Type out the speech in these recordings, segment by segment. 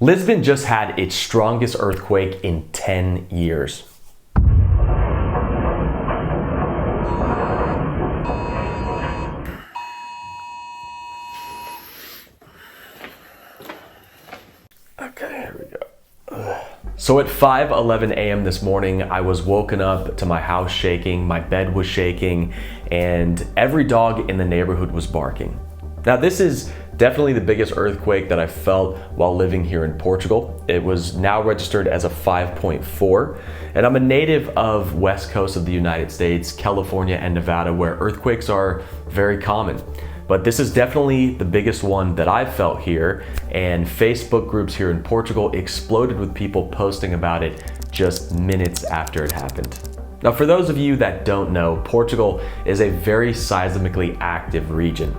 Lisbon just had its strongest earthquake in 10 years. Okay, here we go. So at 5:11 a.m. this morning, I was woken up to my house shaking, my bed was shaking, and every dog in the neighborhood was barking. Now this is definitely the biggest earthquake that I felt while living here in Portugal. It was now registered as a 5.4, and I'm a native of West Coast of the United States, California and Nevada, where earthquakes are very common. But this is definitely the biggest one that I've felt here, and Facebook groups here in Portugal exploded with people posting about it just minutes after it happened. Now, for those of you that don't know, Portugal is a very seismically active region.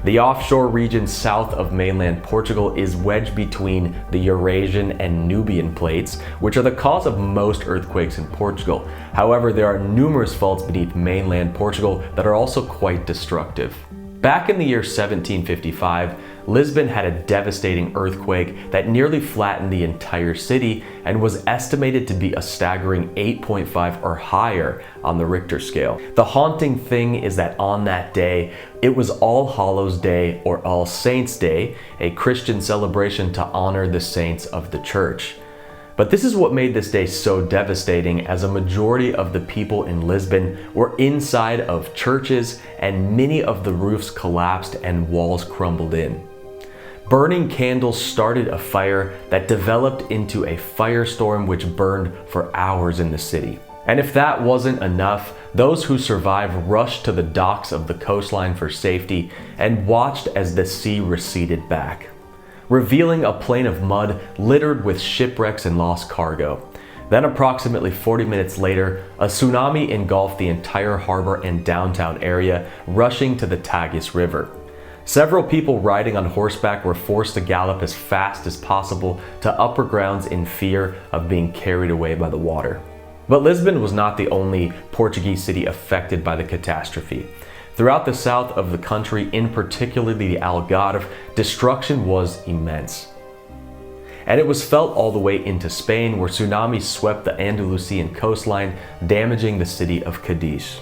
The offshore region south of mainland Portugal is wedged between the Eurasian and Nubian plates, which are the cause of most earthquakes in Portugal. However, there are numerous faults beneath mainland Portugal that are also quite destructive. Back in the year 1755, Lisbon had a devastating earthquake that nearly flattened the entire city and was estimated to be a staggering 8.5 or higher on the Richter scale. The haunting thing is that on that day, it was All Hallows Day or All Saints Day, a Christian celebration to honor the saints of the church. But this is what made this day so devastating, as a majority of the people in Lisbon were inside of churches and many of the roofs collapsed and walls crumbled in. Burning candles started a fire that developed into a firestorm which burned for hours in the city. And if that wasn't enough, those who survived rushed to the docks of the coastline for safety and watched as the sea receded back, revealing a plain of mud littered with shipwrecks and lost cargo. Then approximately 40 minutes later, a tsunami engulfed the entire harbor and downtown area, rushing to the Tagus River. Several people riding on horseback were forced to gallop as fast as possible to upper grounds in fear of being carried away by the water. But Lisbon was not the only Portuguese city affected by the catastrophe. Throughout the south of the country, in particular the Algarve, destruction was immense. And it was felt all the way into Spain, where tsunamis swept the Andalusian coastline, damaging the city of Cadiz.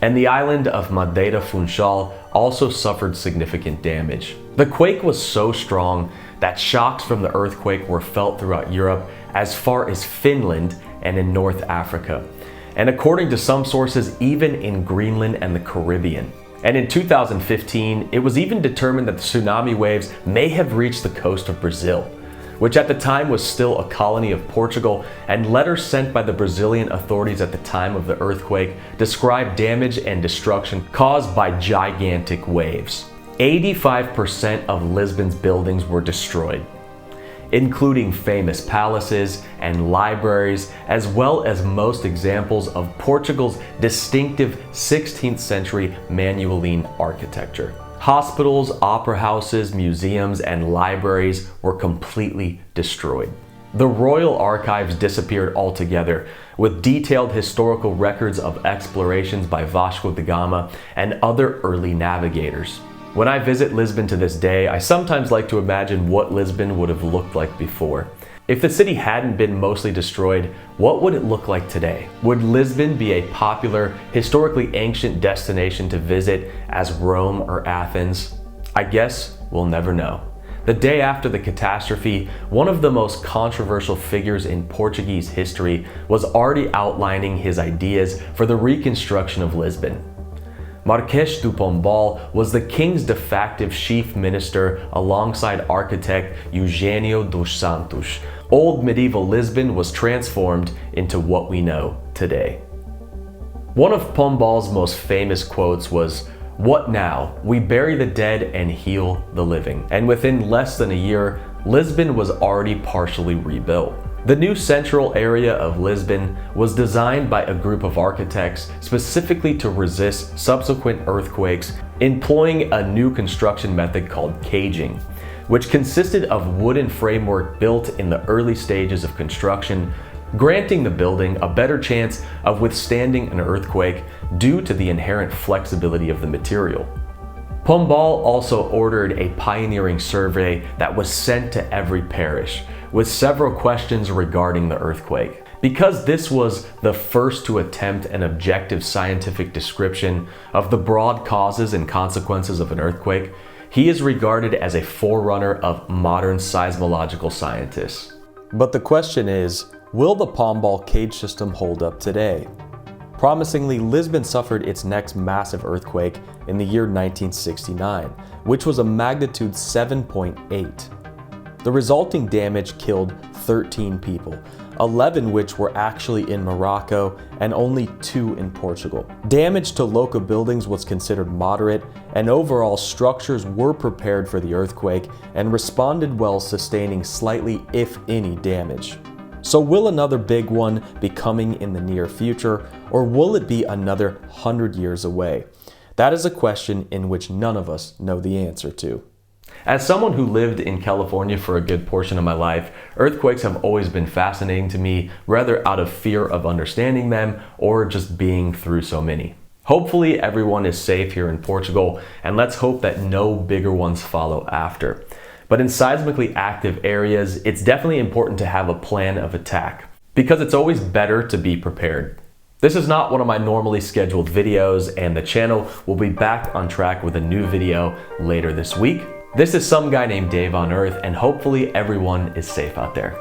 And the island of Madeira Funchal also suffered significant damage. The quake was so strong that shocks from the earthquake were felt throughout Europe, as far as Finland and in North Africa. And according to some sources, even in Greenland and the Caribbean. And in 2015, it was even determined that the tsunami waves may have reached the coast of Brazil, which at the time was still a colony of Portugal, and letters sent by the Brazilian authorities at the time of the earthquake described damage and destruction caused by gigantic waves. 85% of Lisbon's buildings were destroyed, including famous palaces and libraries, as well as most examples of Portugal's distinctive 16th century Manueline architecture. Hospitals, opera houses, museums, and libraries were completely destroyed. The royal archives disappeared altogether, with detailed historical records of explorations by Vasco da Gama and other early navigators. When I visit Lisbon to this day, I sometimes like to imagine what Lisbon would have looked like before. If the city hadn't been mostly destroyed, what would it look like today? Would Lisbon be a popular, historically ancient destination to visit as Rome or Athens? I guess we'll never know. The day after the catastrophe, one of the most controversial figures in Portuguese history was already outlining his ideas for the reconstruction of Lisbon. Marques do Pombal was the king's de facto chief minister alongside architect Eugenio dos Santos. Old medieval Lisbon was transformed into what we know today. One of Pombal's most famous quotes was, "What now? We bury the dead and heal the living." And within less than a year, Lisbon was already partially rebuilt. The new central area of Lisbon was designed by a group of architects specifically to resist subsequent earthquakes, employing a new construction method called caging, which consisted of wooden framework built in the early stages of construction, granting the building a better chance of withstanding an earthquake due to the inherent flexibility of the material. Pombal also ordered a pioneering survey that was sent to every parish, with several questions regarding the earthquake. Because this was the first to attempt an objective scientific description of the broad causes and consequences of an earthquake, he is regarded as a forerunner of modern seismological scientists. But the question is, will the Pombal cage system hold up today? Promisingly, Lisbon suffered its next massive earthquake in the year 1969, which was a magnitude 7.8. The resulting damage killed 13 people, 11 which were actually in Morocco and only 2 in Portugal. Damage to local buildings was considered moderate, and overall structures were prepared for the earthquake and responded well, sustaining slightly, if any, damage. So will another big one be coming in the near future, or will it be another 100 years away? That is a question in which none of us know the answer to. As someone who lived in California for a good portion of my life, earthquakes have always been fascinating to me, whether out of fear of understanding them or just being through so many. Hopefully everyone is safe here in Portugal, and let's hope that no bigger ones follow after. But in seismically active areas, it's definitely important to have a plan of attack, because it's always better to be prepared. This is not one of my normally scheduled videos, and the channel will be back on track with a new video later this week. This is some guy named Dave on Earth, and hopefully everyone is safe out there.